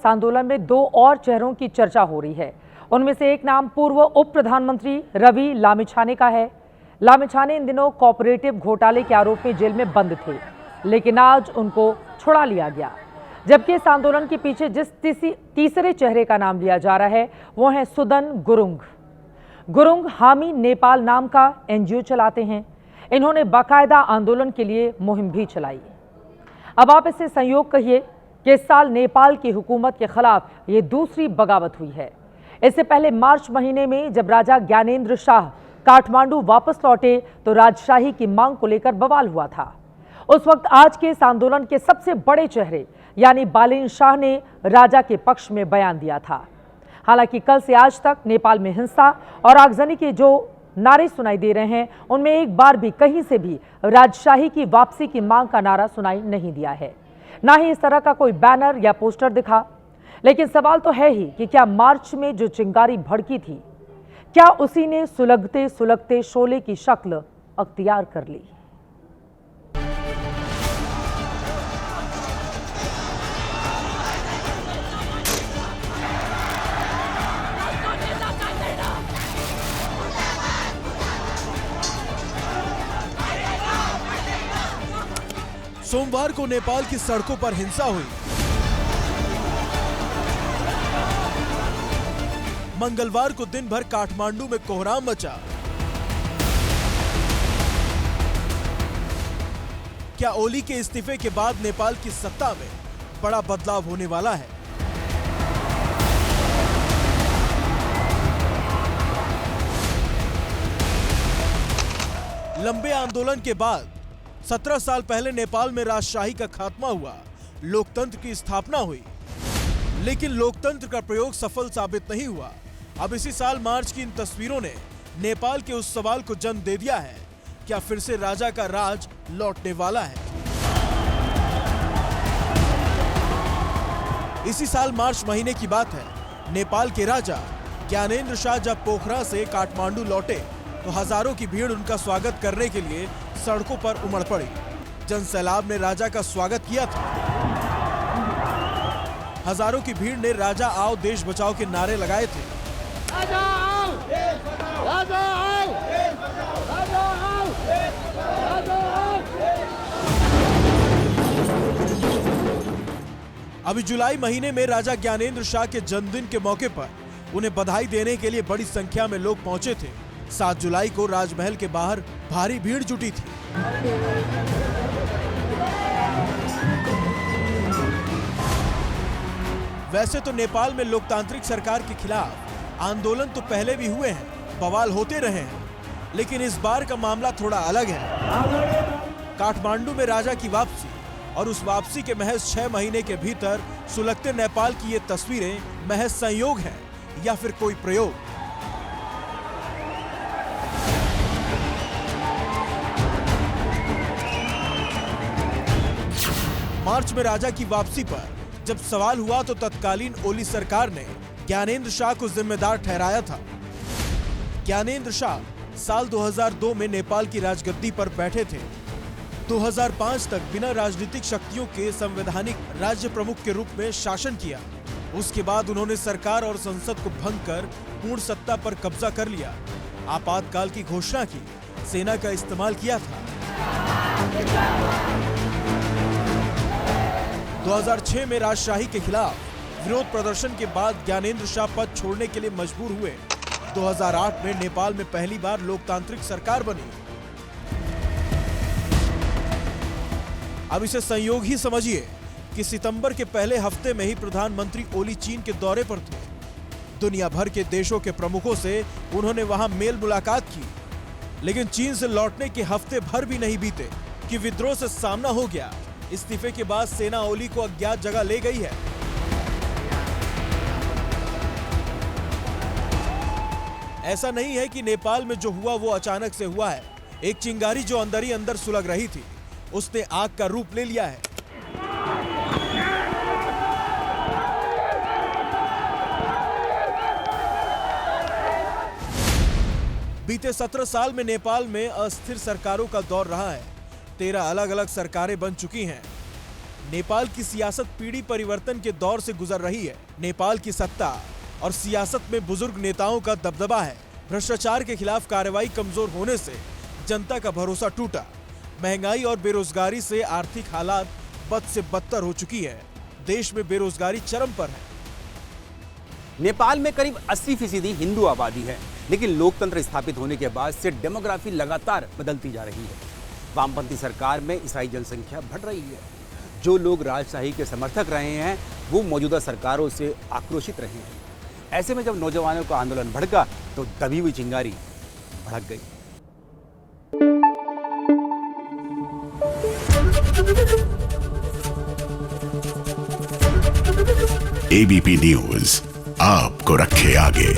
इस आंदोलन में दो और चेहरों की चर्चा हो रही है। उनमें से एक नाम पूर्व उप प्रधानमंत्री रवि लामिछाने का है। लामिछाने इन दिनों कोऑपरेटिव घोटाले के आरोप में जेल में बंद थे, लेकिन आज उनको छुड़ा लिया गया। जबकि इस आंदोलन के पीछे जिस तीसरे चेहरे का नाम लिया जा रहा है वो है सुदन गुरुंग। गुरुंग हामी नेपाल नाम का एनजीओ चलाते हैं। इन्होंने बाकायदा आंदोलन के लिए मुहिम भी चलाई। अब आप इसे संयोग कहिए कि इस साल नेपाल की हुकूमत के खिलाफ ये दूसरी बगावत हुई है। इससे पहले मार्च महीने में जब राजा ज्ञानेंद्र शाह काठमांडू वापस लौटे तो राजशाही की मांग को लेकर बवाल हुआ था। उस वक्त आज के इस आंदोलन के सबसे बड़े चेहरे यानी बालेन शाह ने राजा के पक्ष में बयान दिया था। हालांकि कल से आज तक नेपाल में हिंसा और आगजनी के जो नारे सुनाई दे रहे हैं उनमें एक बार भी कहीं से भी राजशाही की वापसी की मांग का नारा सुनाई नहीं दिया है, ना ही इस तरह का कोई बैनर या पोस्टर दिखा। लेकिन सवाल तो है ही कि क्या मार्च में जो चिंगारी भड़की थी, क्या उसी ने सुलगते सुलगते शोले की शक्ल अख्तियार कर ली। सोमवार को नेपाल की सड़कों पर हिंसा हुई। मंगलवार को दिन भर काठमांडू में कोहराम मचा। क्या ओली के इस्तीफे के बाद नेपाल की सत्ता में बड़ा बदलाव होने वाला है? लंबे आंदोलन के बाद 17 साल पहले नेपाल में राजशाही का खात्मा हुआ, लोकतंत्र की स्थापना हुई, लेकिन लोकतंत्र का प्रयोग सफल साबित नहीं हुआ। अब इसी साल मार्च की इन तस्वीरों ने नेपाल के उस सवाल को जन्म दे दिया है, क्या फिर से राजा का राज लौटने वाला है? इसी साल मार्च महीने की बात है। नेपाल के राजा ज्ञानेंद्र शाह जब पोखरा से काठमांडू लौटे तो हजारों की भीड़ उनका स्वागत करने के लिए सड़कों पर उमड़ पड़ी। जनसैलाब ने राजा का स्वागत किया था। हजारों की भीड़ ने राजा आओ देश बचाओ के नारे लगाए थे। राजा आओ, देश बचाओ, राजा आओ, देश बचाओ, राजा आओ, राजा आओ। अभी जुलाई महीने में राजा ज्ञानेंद्र शाह के जन्मदिन के मौके पर उन्हें बधाई देने के लिए बड़ी संख्या में लोग पहुंचे थे। 7 जुलाई को राजमहल के बाहर भारी भीड़ जुटी थी। वैसे तो नेपाल में लोकतांत्रिक सरकार के खिलाफ आंदोलन तो पहले भी हुए हैं, बवाल होते रहे हैं, लेकिन इस बार का मामला थोड़ा अलग है। काठमांडू में राजा की वापसी और उस वापसी के महज 6 महीने के भीतर सुलगते नेपाल की ये तस्वीरें महज संयोग हैं या फिर कोई प्रयोग? मार्च में राजा की वापसी पर जब सवाल हुआ तो तत्कालीन ओली सरकार ने ज्ञानेंद्र शाह को जिम्मेदार ठहराया था। ज्ञानेंद्र शाह साल 2002 में नेपाल की राजगद्दी पर बैठे थे। 2005 तक बिना राजनीतिक शक्तियों के संवैधानिक राज्य प्रमुख के रूप में शासन किया। उसके बाद उन्होंने सरकार और संसद को भंग कर पूर्ण सत्ता पर कब्जा कर लिया। आपातकाल की घोषणा की, सेना का इस्तेमाल किया था। 2006 में राजशाही के खिलाफ विरोध प्रदर्शन के बाद ज्ञानेंद्र शाह पद छोड़ने के लिए मजबूर हुए। 2008 में नेपाल में पहली बार लोकतांत्रिक सरकार बनी। अब इसे संयोग ही समझिए कि सितंबर के पहले हफ्ते में ही प्रधानमंत्री ओली चीन के दौरे पर थे। दुनिया भर के देशों के प्रमुखों से उन्होंने वहां मेल मुलाकात की, लेकिन चीन से लौटने के हफ्ते भर भी नहीं बीते कि विद्रोह से सामना हो गया। इस्तीफे के बाद सेना ओली को अज्ञात जगह ले गई है। ऐसा नहीं है कि नेपाल में जो हुआ वो अचानक से हुआ है। एक चिंगारी जो अंदर ही अंदर सुलग रही थी, उसने आग का रूप ले लिया है। बीते 17 साल में नेपाल में अस्थिर सरकारों का दौर रहा है। 13 अलग अलग सरकारें बन चुकी हैं। नेपाल की सियासत पीढ़ी परिवर्तन के दौर से गुजर रही है। नेपाल की सत्ता और सियासत में बुजुर्ग नेताओं का दबदबा है। भ्रष्टाचार के खिलाफ कार्रवाई कमजोर होने से जनता का भरोसा टूटा। महंगाई और बेरोजगारी से आर्थिक हालात बद से बदतर हो चुकी है। देश में बेरोजगारी चरम पर है। नेपाल में करीब 80% हिंदू आबादी है, लेकिन लोकतंत्र स्थापित होने के बाद से डेमोग्राफी लगातार बदलती जा रही है। वामपंथी सरकार में ईसाई जनसंख्या बढ़ रही है। जो लोग राजशाही के समर्थक रहे हैं वो मौजूदा सरकारों से आक्रोशित रहे हैं। ऐसे में जब नौजवानों का आंदोलन भड़का तो दबी हुई चिंगारी भड़क गई। एबीपी न्यूज आपको रखे आगे।